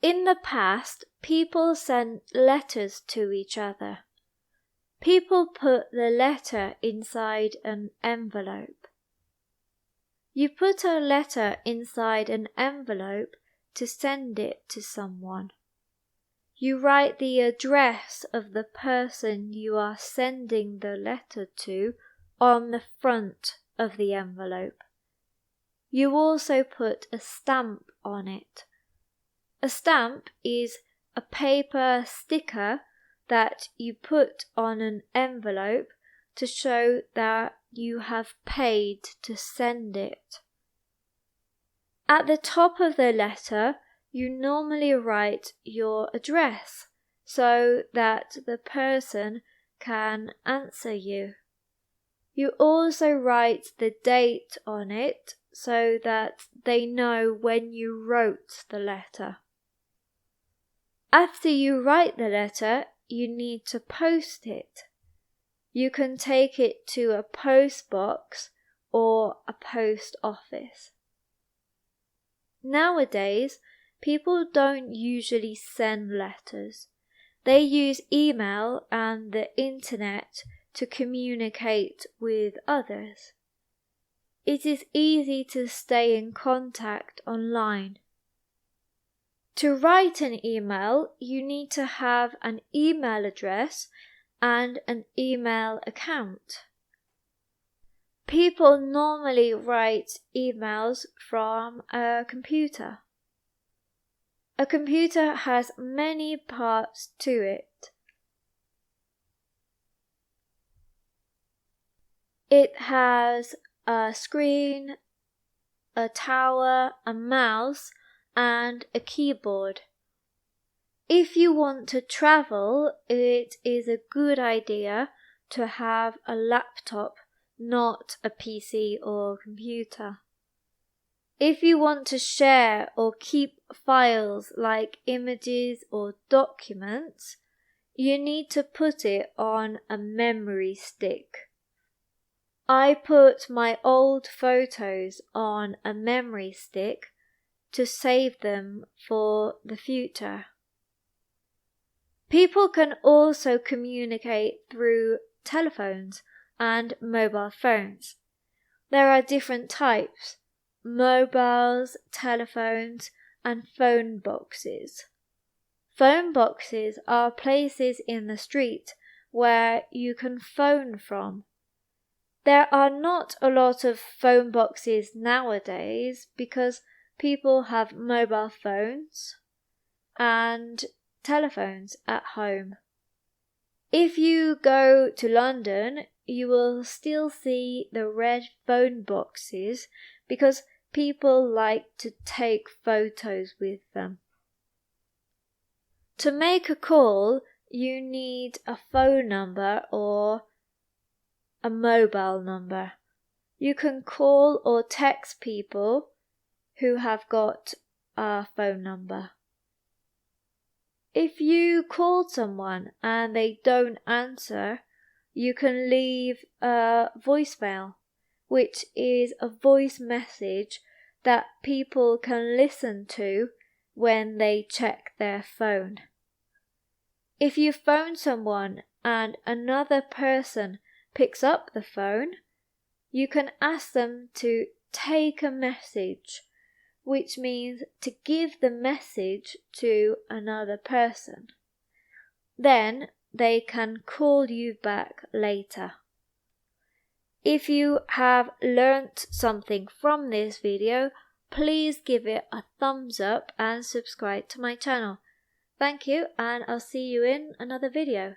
In the past, people sent letters to each other. People put the letter inside an envelope. You put a letter inside an envelope to send it to someone. You write the address of the person you are sending the letter to on the front of the envelope. You also put a stamp on it. A stamp is a paper sticker that you put on an envelope to show that you have paid to send it. At the top of the letter, you normally write your address so that the person can answer you. You also write the date on it so that they know when you wrote the letter. After you write the letter, you need to post it. You can take it to a post box or a post office. Nowadays, people don't usually send letters. They use email and the internet to communicate with others. It is easy to stay in contact online. To write an email, you need to have an email address and an email account. People normally write emails from a computer. A computer has many parts to it. It has a screen, a tower, a mouse, and a keyboard. If you want to travel, it is a good idea to have a laptop, not a PC or computer. If you want to share or keep files like images or documents, you need to put it on a memory stick. I put my old photos on a memory stick to save them for the future. People can also communicate through telephones and mobile phones. There are different types: mobiles, telephones, and phone boxes. Phone boxes are places in the street where you can phone from. There are not a lot of phone boxes nowadays because people have mobile phones and telephones at home. If you go to London, you will still see the red phone boxes because people like to take photos with them. To make a call, you need a phone number or a mobile number. You can call or text people who have got a phone number. If you call someone and they don't answer, you can leave a voicemail, which is a voice message that people can listen to when they check their phone. If you phone someone and another person picks up the phone, you can ask them to take a message, which means to give the message to another person. Then they can call you back later. If you have learnt something from this video, please give it a thumbs up and subscribe to my channel. Thank you, and I'll see you in another video.